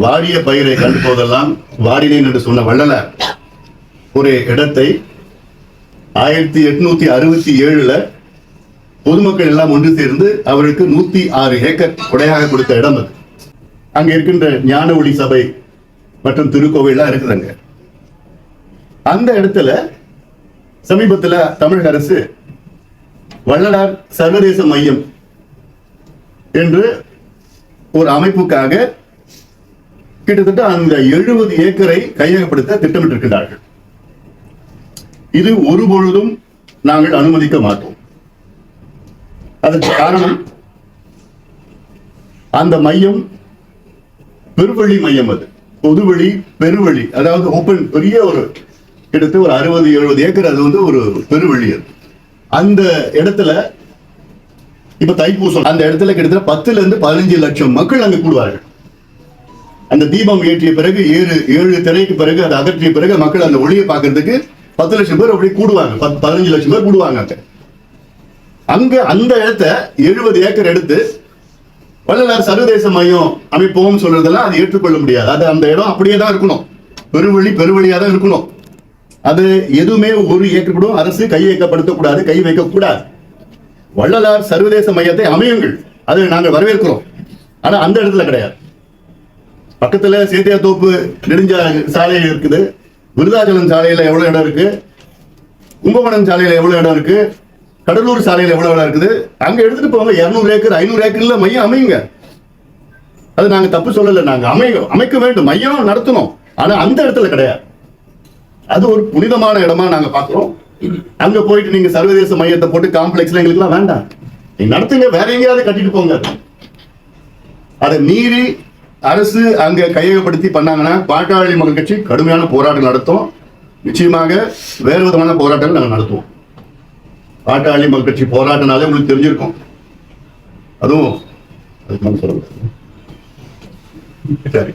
வாடிய பயிரை கண்டு போதெல்லாம் வாடினேன் என்று சொன்ன வள்ளலார் ஒரு இடத்தை 1867 பொதுமக்கள் எல்லாம் ஒன்று சேர்ந்து அவருக்கு 106 ஏக்கர் கொடையாக கொடுத்த இடம் அது. அங்க இருக்கின்ற ஞான ஒளி சபை மற்றும் திருக்கோவிலாம் இருக்குதுங்க. அந்த இடத்துல சமீபத்தில் தமிழக அரசு வள்ளலார் சர்வதேச மையம் என்று ஒரு அமைப்புக்காக கிட்டத்தட்ட அந்த 70 ஏக்கரை கையகப்படுத்த திட்டமிட்டிருக்கிறார்கள். இது ஒருபொழுதும் நாங்கள் அனுமதிக்க மாட்டோம். அதற்கு காரணம், அந்த மையம் பெருவழி மையம், அது பொதுவழி பெருவழி, அதாவது ஓப்பன், பெரிய ஒரு கிட்டத்தட்ட ஒரு 60-70 ஏக்கர், அது வந்து ஒரு பெருவழி. அது அந்த இடத்துல இப்ப தைப்பூசம், அந்த இடத்துல கிட்டத்தட்ட 10-15 லட்சம் மக்கள் அங்கு கூடுவார்கள். அந்த தீபம் ஏற்றிய பிறகு 7 திரைக்கு பிறகு அதை அகற்றிய பிறகு மக்கள் அந்த ஒளியை பார்க்கறதுக்கு 10 லட்சம் பேர் அப்படி கூடுவாங்க, 15 லட்சம் பேர் கூடுவாங்க. அங்க அந்த இடத்த 70 ஏக்கர் எடுத்து வள்ளலார் சர்வதேச மையம் அமைப்போம் சொல்றதெல்லாம் அது ஏற்றுக்கொள்ள முடியாது. அது அந்த இடம் அப்படியே தான் இருக்கணும், பெருவழியா தான் இருக்கணும். அது எதுவுமே ஒரு ஏக்கர் கூட அரசு கையகப்படுத்தக்கூடாது, கை வைக்கக்கூடாது. வள்ளலார் சர்வதேச மையத்தை அமையுங்கள், அதை நாங்கள் வரவேற்கிறோம். ஆனா அந்த இடத்துல கிடையாது. பக்கத்துல சேத்தியாத்தோப்பு நெடுஞ்சா சாலை இருக்குது, விருதாச்சலம் சாலையில எவ்வளவு இடம் இருக்கு, கும்பகோணம் சாலையில எவ்வளவு இடம் இருக்கு, கடலூர் சாலையில எவ்வளவு இடம் இருக்குது, அங்க எடுத்துட்டு போங்க. 200 ஏக்கர் 500 ஏக்கர்ல மையம் அமையுங்க. அது நாங்க தப்பு சொல்லல, நாங்க அமைக்க வேண்டும், மையம் நடத்தணும். ஆனா அந்த இடத்துல கிடையாது. அது ஒரு புனிதமான இடமா நாங்க பாக்குறோம். அங்க போயிட்டு நீங்க சர்வதேச மையத்தை போட்டு காம்ப்ளெக்ஸ்ல எங்களுக்கு எல்லாம் வேண்டாம், நீங்க நடத்துங்க, வேற எங்கேயாவது கட்டிட்டு போங்க. அதை மீறி அரசு அங்க கையகப்படுத்தி பண்ணாங்கன்னா பாட்டாளி மக்கள் கட்சி கடுமையான போராட்டம் நடத்தும். நிச்சயமாக வேறு விதமான போராட்டங்கள் நாங்கள் நடத்துவோம். பாட்டாளி மக்கள் கட்சி போராட்டம்னாலே உங்களுக்கு தெரிஞ்சிருக்கும். அதுவும் அதுக்கு சொல்லுங்க. சரி.